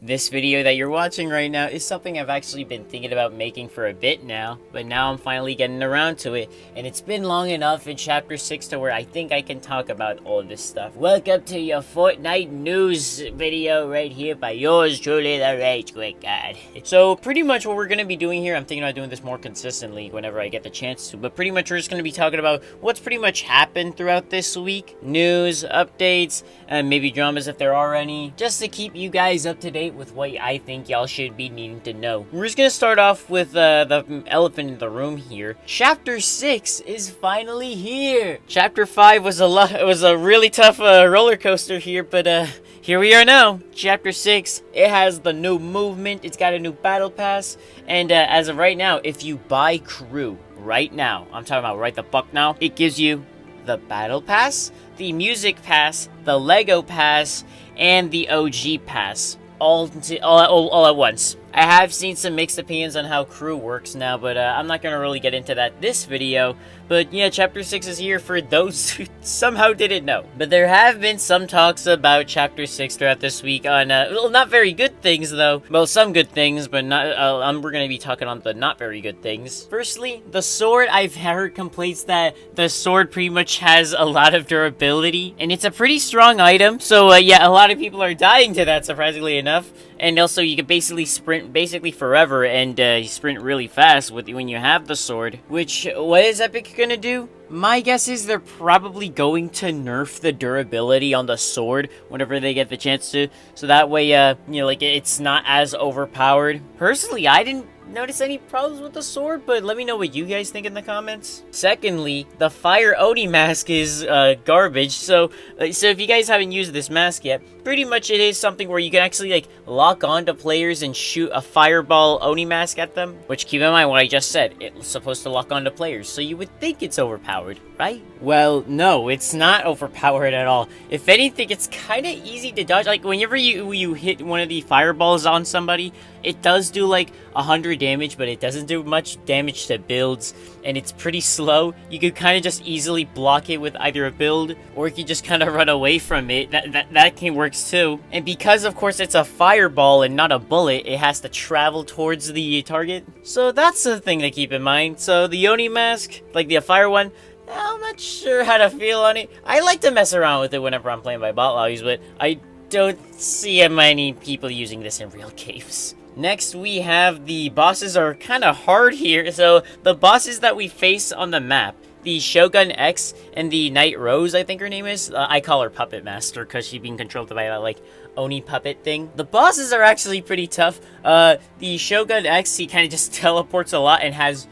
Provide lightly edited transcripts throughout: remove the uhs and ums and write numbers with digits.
This video that you're watching right now is something I've actually been thinking about making for a bit now, but now I'm finally getting around to it, and it's been long enough in Chapter 6 to where I think I can talk about all this stuff. Welcome to your Fortnite news video right here by yours truly, the Rage Quit God. So pretty much what we're going to be doing here, I'm thinking about doing this more consistently whenever I get the chance to, but pretty much we're just going to be talking about what's pretty much happened throughout this week, news, updates, and maybe dramas if there are any, just to keep you guys up to date with what I think y'all should be needing to know. We're just gonna start off with the elephant in the room here. Chapter 6 is finally here. Chapter 5 was a really tough roller coaster here, but here we are now. Chapter 6, it has the new movement, it's got a new battle pass, and as of right now, if you buy crew right now, I'm talking about right the fuck now, it gives you the battle pass, the music pass, the Lego pass, and the OG pass. All at once. I have seen some mixed opinions on how crew works now, but I'm not going to really get into that this video. But yeah, Chapter 6 is here for those who somehow didn't know. But there have been some talks about Chapter 6 throughout this week on, well, not very good things though. Well, some good things, but not. We're going to be talking on the not very good things. Firstly, the sword. I've heard complaints that the sword pretty much has a lot of durability, and it's a pretty strong item. So yeah, a lot of people are dying to that, surprisingly enough. And also, you can basically sprint forever and sprint really fast when you have the sword. Which, what is Epic gonna do? My guess is they're probably going to nerf the durability on the sword whenever they get the chance to. So that way, like, it's not as overpowered. Personally, I didn't notice any problems with the sword, but let me know what you guys think in the comments. Secondly, the Fire Oni mask is garbage. So if you guys haven't used this mask yet, pretty much it is something where you can actually like lock onto players and shoot a fireball Oni mask at them. Which, keep in mind what I just said, it's supposed to lock onto players, so you would think it's overpowered, right? Well, no, it's not overpowered at all. If anything, it's kind of easy to dodge. Like, whenever you hit one of the fireballs on somebody, it does do like 100 damage, but it doesn't do much damage to builds, and it's pretty slow. You could kind of just easily block it with either a build, or you could just kind of run away from it. That can works too. And because, of course, it's a fireball and not a bullet, it has to travel towards the target. So that's the thing to keep in mind. So the Oni mask, like the fire one, I'm not sure how to feel on it. I like to mess around with it whenever I'm playing by bot lobbies, but I don't see many people using this in real games. Next, we have the bosses are kind of hard here. So the bosses that we face on the map, the Shogun X and the Knight Rose, I think her name is. I call her Puppet Master because she's being controlled by that like Oni puppet thing. The bosses are actually pretty tough. The Shogun X, he kind of just teleports a lot and has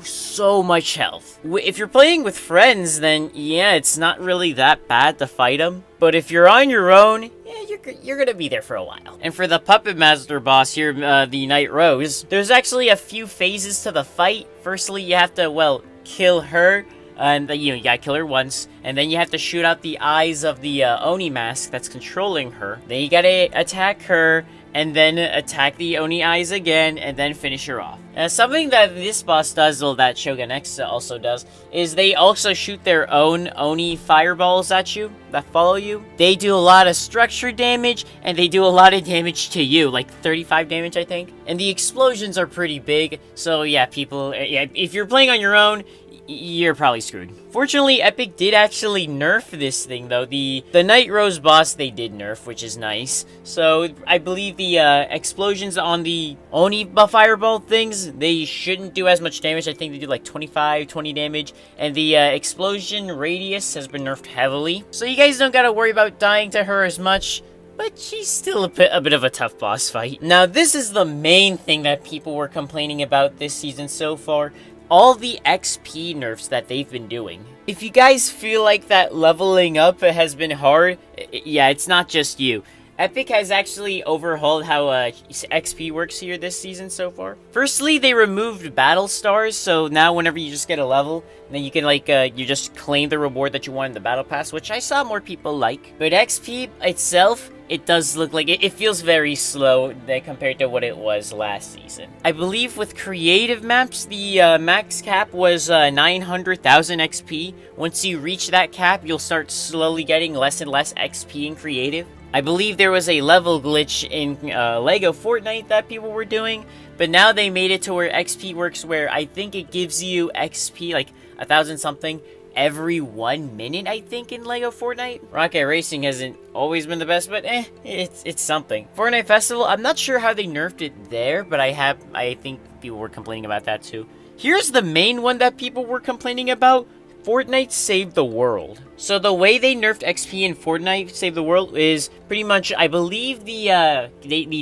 so much health. If you're playing with friends, then yeah, it's not really that bad to fight him. But if you're on your own, yeah, you're gonna be there for a while. And for the Puppet Master boss here, the Knight Rose, there's actually a few phases to the fight. Firstly, you have to, well, kill her. And you gotta kill her once, and then you have to shoot out the eyes of the Oni mask that's controlling her. Then you gotta attack her, and then attack the Oni eyes again, and then finish her off. Something that this boss does, well, that Shogun X also does, is they also shoot their own Oni fireballs at you that follow you. They do a lot of structure damage, and they do a lot of damage to you, like 35 damage, I think. And the explosions are pretty big, so yeah, if you're playing on your own, you're probably screwed. Fortunately, Epic did actually nerf this thing, though. The Knight Rose boss, they did nerf, which is nice. So, I believe the explosions on the Oni fireball things, they shouldn't do as much damage. I think they do like 25, 20 damage. And the explosion radius has been nerfed heavily. So, you guys don't gotta worry about dying to her as much. But she's still a bit of a tough boss fight. Now, this is the main thing that people were complaining about this season so far. All the XP nerfs that they've been doing. If you guys feel like that leveling up has been hard, yeah, it's not just you. Epic has actually overhauled how XP works here this season so far. Firstly, they removed battle stars, so now whenever you just get a level, then you can like, you just claim the reward that you want in the battle pass, which I saw more people like. But XP itself, it does look like it feels very slow compared to what it was last season. I believe with creative maps, the max cap was 900,000 XP. Once you reach that cap, you'll start slowly getting less and less XP in creative. I believe there was a level glitch in Lego Fortnite that people were doing, but now they made it to where XP works, where I think it gives you XP, like 1,000 something, every 1 minute, I think, in Lego Fortnite. Rocket Racing hasn't always been the best, but it's something. Fortnite Festival, I'm not sure how they nerfed it there, but I think people were complaining about that too. Here's the main one that people were complaining about. Fortnite Save the World. So the way they nerfed XP in Fortnite Save the World is pretty much, I believe the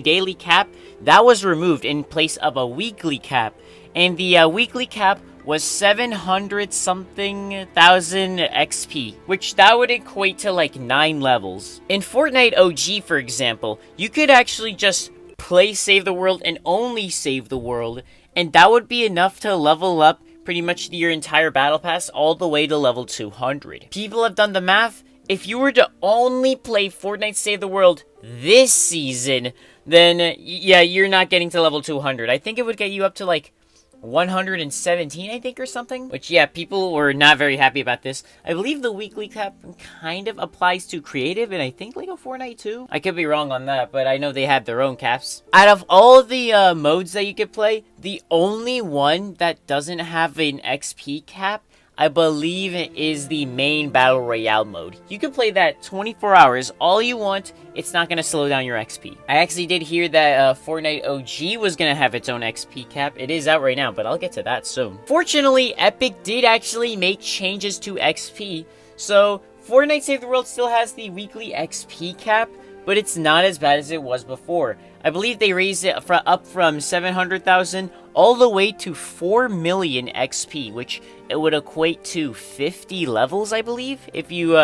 daily cap, that was removed in place of a weekly cap. And the weekly cap was 700 something thousand XP, which that would equate to like 9 levels. In Fortnite OG, for example, you could actually just play Save the World and only Save the World, and that would be enough to level up pretty much your entire battle pass all the way to level 200. People have done the math. If you were to only play Fortnite Save the World this season, then yeah, you're not getting to level 200. I think it would get you up to like 117, I think, or something. Which, yeah, people were not very happy about this. I believe the weekly cap kind of applies to creative, and I think Lego Fortnite too. I could be wrong on that, but I know they have their own caps. Out of all the modes that you could play, the only one that doesn't have an XP cap, I believe, it is the main Battle Royale mode. You can play that 24 hours, all you want. It's not going to slow down your XP. I actually did hear that Fortnite OG was going to have its own XP cap. It is out right now, but I'll get to that soon. Fortunately, Epic did actually make changes to XP. So, Fortnite Save the World still has the weekly XP cap, but it's not as bad as it was before. I believe they raised it up from 700,000 all the way to 4 million XP, which it would equate to 50 levels, I believe, if you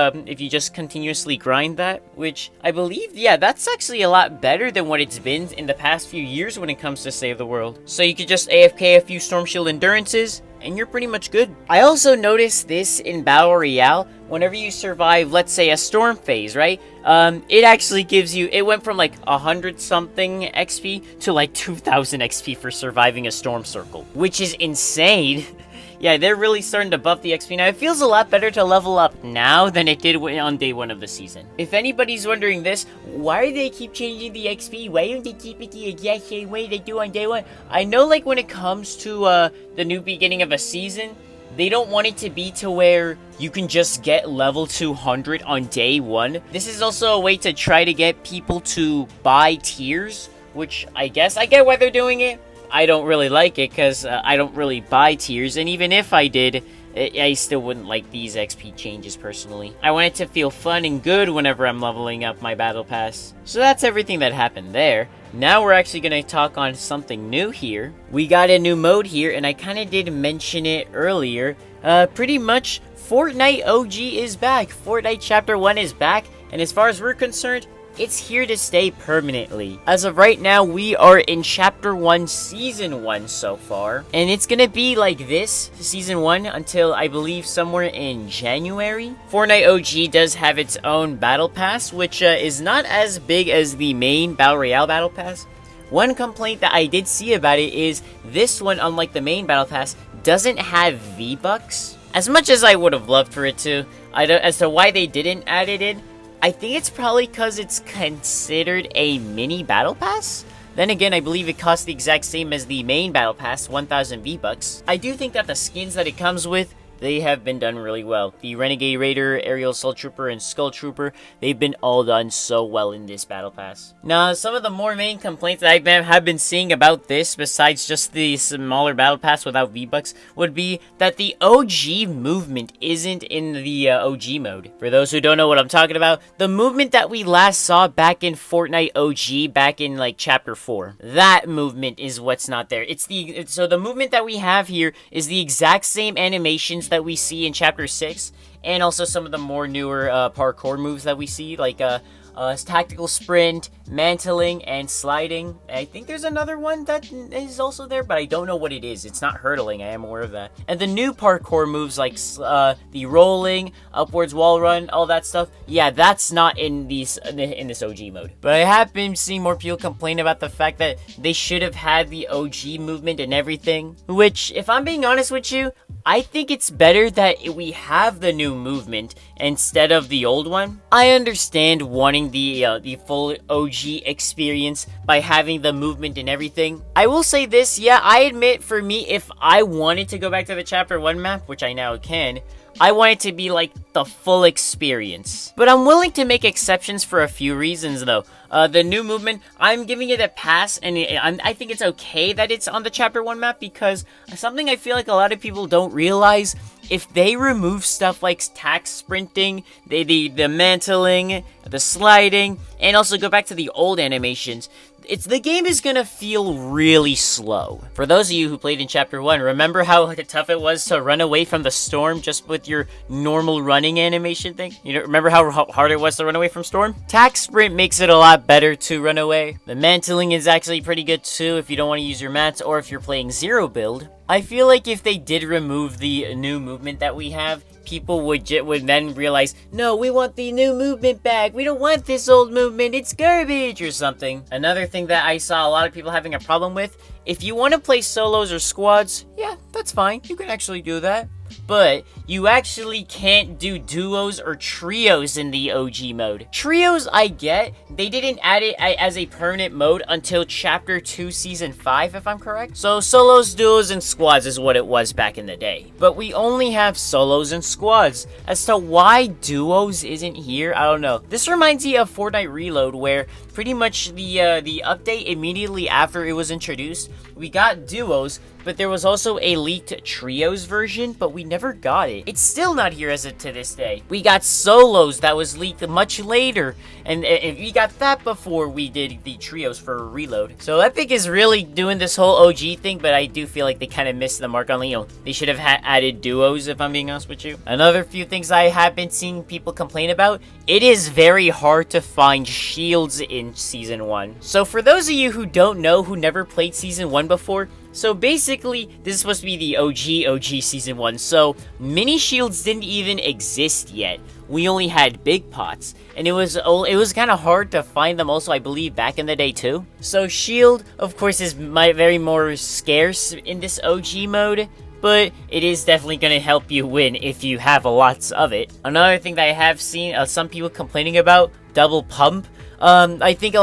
just continuously grind that, which I believe, yeah, that's actually a lot better than what it's been in the past few years when it comes to Save the World. So you could just AFK a few Storm Shield Endurances, and you're pretty much good. I also noticed this in Battle Royale. Whenever you survive, let's say, a storm phase, right? It actually gives you, it went from like 100 something XP to like 2,000 XP for surviving a storm circle, which is insane. Yeah, they're really starting to buff the XP now. It feels a lot better to level up now than it did on day 1 of the season. If anybody's wondering this, why do they keep changing the XP? Why don't they keep it the exact same way they do on day 1? I know, like, when it comes to the new beginning of a season, they don't want it to be to where you can just get level 200 on day 1. This is also a way to try to get people to buy tiers, which I guess I get why they're doing it. I don't really like it because I don't really buy tiers, and even if I did, I still wouldn't like these XP changes personally. I want it to feel fun and good whenever I'm leveling up my battle pass. So that's everything that happened there. Now we're actually going to talk on something new here. We got a new mode here, and I kind of did mention it earlier. Pretty much, Fortnite OG is back. Fortnite Chapter 1 is back, and as far as we're concerned, it's here to stay permanently. As of right now, we are in Chapter 1, Season 1 so far. And it's gonna be like this, Season 1, until I believe somewhere in January. Fortnite OG does have its own Battle Pass, which is not as big as the main Battle Royale Battle Pass. One complaint that I did see about it is this one, unlike the main Battle Pass, doesn't have V-Bucks. As much as I would have loved for it to, as to why they didn't add it in, I think it's probably because it's considered a mini battle pass. Then again, I believe it costs the exact same as the main battle pass, 1,000 V-Bucks. I do think that the skins that it comes with, they have been done really well. The Renegade Raider, Aerial Assault Trooper, and Skull Trooper, they've been all done so well in this battle pass. Now, some of the more main complaints that I have been seeing about this, besides just the smaller battle pass without V-Bucks, would be that the OG movement isn't in the OG mode. For those who don't know what I'm talking about, the movement that we last saw back in Fortnite OG, back in like Chapter 4, that movement is what's not there. So the movement that we have here is the exact same animations that we see in Chapter 6, and also some of the more newer parkour moves that we see, like tactical sprint, mantling, and sliding. I think there's another one that is also there, but I don't know what it is. It's not hurdling, I am aware of that. And the new parkour moves like the rolling, upwards wall run, all that stuff, yeah, that's not in this OG mode. But I have been seeing more people complain about the fact that they should have had the OG movement and everything, which, if I'm being honest with you, I think it's better that we have the new movement instead of the old one. I understand wanting the full OG experience by having the movement and everything. I will say this, yeah, I admit for me, if I wanted to go back to the Chapter 1 map, which I now can, I want it to be like the full experience. But I'm willing to make exceptions for a few reasons though. The new movement, I'm giving it a pass, and I think it's okay that it's on the Chapter 1 map, because something I feel like a lot of people don't realize, if they remove stuff like tack sprinting, the mantling, the sliding, and also go back to the old animations, the game is gonna feel really slow. For those of you who played in Chapter 1, remember how tough it was to run away from the storm just with your normal running animation thing? You know, remember how hard it was to run away from storm? Tack sprint makes it a lot better to run away. The mantling is actually pretty good too if you don't want to use your mats, or if you're playing zero build. I feel like if they did remove the new movement that we have, people would then realize, no, we want the new movement back. We don't want this old movement. It's garbage or something. Another thing that I saw a lot of people having a problem with, if you want to play solos or squads, yeah, that's fine. You can actually do that. But you actually can't do duos or trios in the OG mode. Trios, I get. They didn't add it as a permanent mode until Chapter 2 Season 5, if I'm correct. So solos, duos, and squads is what it was back in the day. But we only have solos and squads. As to why duos isn't here, I don't know. This reminds me of Fortnite Reload, where pretty much the update immediately after it was introduced, we got duos, but there was also a leaked trios version, but we never got it. It's still not here as of to this day. We got solos that was leaked much later, and we got that before we did the trios for Reload. So Epic is really doing this whole OG thing, but I do feel like they kind of missed the mark on Leo. They should have added duos, if I'm being honest with you. Another few things I have been seeing people complain about, it is very hard to find shields in Season 1. So for those of you who don't know, who never played Season 1 before, so basically, this is supposed to be the OG Season 1, so mini shields didn't even exist yet. We only had big pots, and it was kind of hard to find them also, I believe, back in the day too. So shield, of course, is very more scarce in this OG mode, but it is definitely going to help you win if you have lots of it. Another thing that I have seen some people complaining about, double pump. I think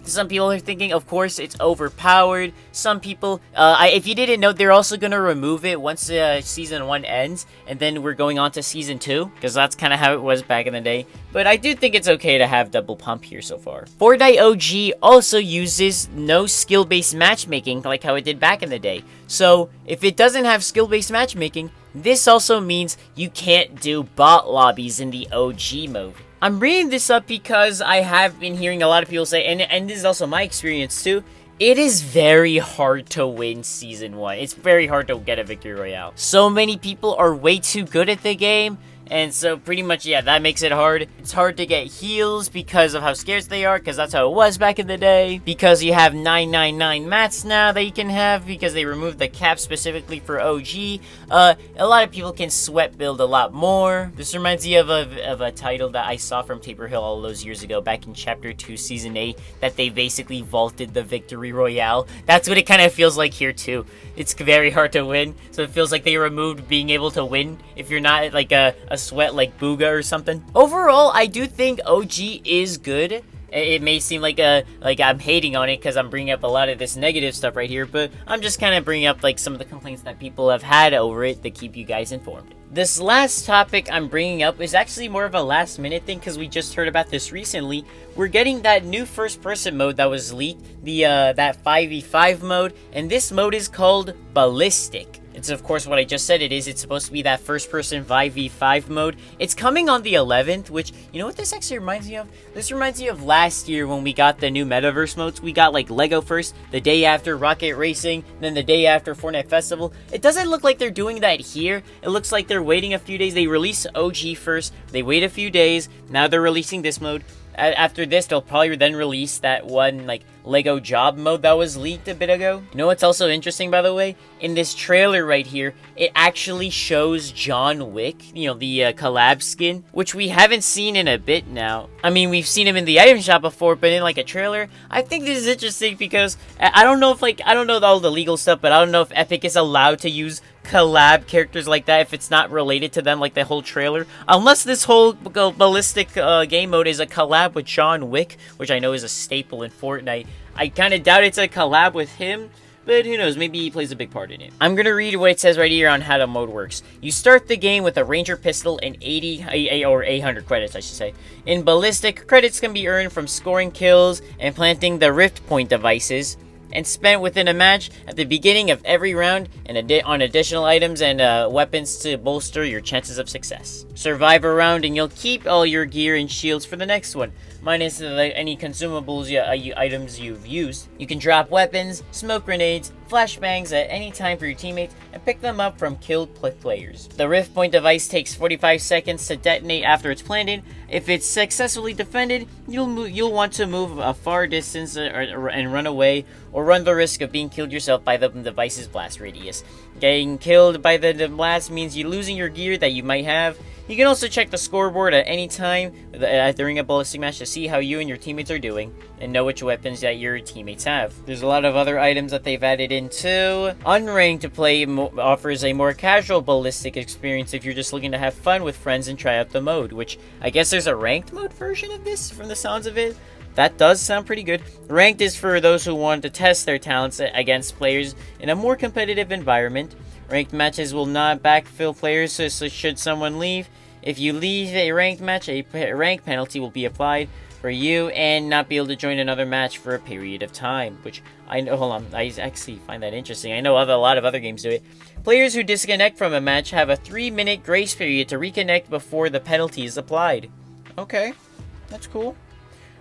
some people are thinking, of course, it's overpowered. Some people, if you didn't know, they're also gonna remove it once Season 1 ends, and then we're going on to Season 2, because that's kind of how it was back in the day. But I do think it's okay to have double pump here so far. Fortnite OG also uses no skill-based matchmaking, like how it did back in the day. So, if it doesn't have skill-based matchmaking, this also means you can't do bot lobbies in the OG mode. I'm bringing this up because I have been hearing a lot of people say, and this is also my experience too, it is very hard to win Season 1. It's very hard to get a Victory Royale. So many people are way too good at the game, and so pretty much, yeah, that makes it hard. It's hard to get heals because of how scarce they are, because that's how it was back in the day. Because you have 999 mats now that you can have, because they removed the cap specifically for OG. A lot of people can sweat build a lot more. This reminds me of a title that I saw from Taper Hill all those years ago, back in Chapter 2 Season 8, that they basically vaulted the Victory Royale. That's what it kind of feels like here too. It's very hard to win, so it feels like they removed being able to win if you're not like a sweat like Booga or something. Overall, I do think OG is good. It may seem like I'm hating on it because I'm bringing up a lot of this negative stuff right here, but I'm just kind of bringing up like some of the complaints that people have had over it to keep you guys informed. This last topic I'm bringing up is actually more of a last minute thing because we just heard about this recently. We're getting that new first person mode that was leaked, that 5v5 mode, and this mode is called Ballistic. It's of course what I just said it is. It's supposed to be that first person 5v5 mode. It's coming on the 11th, which, you know what this actually reminds me of? This reminds me of last year when we got the new metaverse modes. We got like Lego first, the day after Rocket Racing, then the day after Fortnite Festival. It doesn't look like they're doing that here. It looks like they're waiting a few days. They release OG first, they wait a few days, now they're releasing this mode. After this, they'll probably then release that one, like, Lego job mode that was leaked a bit ago. You know what's also interesting, by the way? In this trailer right here, it actually shows John Wick, you know, the collab skin, which we haven't seen in a bit now. I mean, we've seen him in the item shop before, but in, like, a trailer. I think this is interesting because I don't know if, like, I don't know all the legal stuff, but I don't know if Epic is allowed to use collab characters like that if it's not related to them, like the whole trailer. Unless this whole ballistic game mode is a collab with John Wick, which I know is a staple in Fortnite. I kind of doubt it's a collab with him, but who knows, maybe he plays a big part in it. I'm gonna read what it says right here on how the mode works. You start the game with a ranger pistol and 800 credits, I should say. In ballistic, credits can be earned from scoring kills and planting the rift point devices, and spent within a match at the beginning of every round and on additional items and weapons to bolster your chances of success. Survive a round and you'll keep all your gear and shields for the next one, minus any consumables items you've used. You can drop weapons, smoke grenades, flashbangs at any time for your teammates, and pick them up from killed players. The rift point device takes 45 seconds to detonate after it's planted. If it's successfully defended, you'll want to move a far distance and run away, or run the risk of being killed yourself by the device's blast radius. Getting killed by the blast means you're losing your gear that you might have. You can also check the scoreboard at any time during a ballistic match to see how you and your teammates are doing, and know which weapons that your teammates have. There's a lot of other items that they've added in too. Unranked play offers a more casual ballistic experience if you're just looking to have fun with friends and try out the mode, which I guess there's a ranked mode version of this from the sounds of it. That does sound pretty good. Ranked is for those who want to test their talents against players in a more competitive environment. Ranked matches will not backfill players, so should someone leave, if you leave a ranked match, a rank penalty will be applied for you and not be able to join another match for a period of time, which I know, hold on, I actually find that interesting. I know a lot of other games do it. Players who disconnect from a match have a 3-minute grace period to reconnect before the penalty is applied. Okay, that's cool.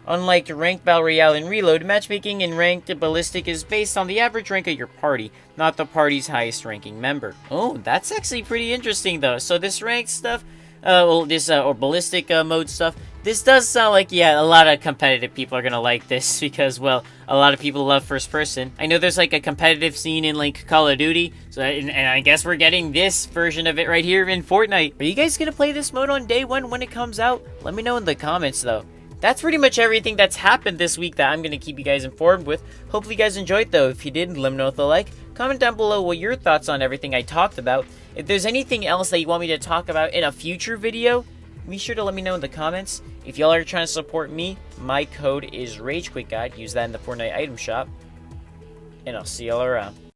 Unlike Ranked Battle Royale and Reload, matchmaking in Ranked Ballistic is based on the average rank of your party, not the party's highest ranking member. Oh, that's actually pretty interesting though. So this ranked stuff, or ballistic mode stuff, this does sound like, yeah, a lot of competitive people are gonna like this because, well, a lot of people love first person. I know there's like a competitive scene in like Call of Duty, so and I guess we're getting this version of it right here in Fortnite. Are you guys gonna play this mode on day one when it comes out? Let me know in the comments though. That's pretty much everything that's happened this week that I'm going to keep you guys informed with. Hopefully you guys enjoyed though. If you did, let me know with a like. Comment down below what your thoughts on everything I talked about. If there's anything else that you want me to talk about in a future video, be sure to let me know in the comments. If y'all are trying to support me, my code is RageQuitGuide. Use that in the Fortnite item shop. And I'll see y'all around.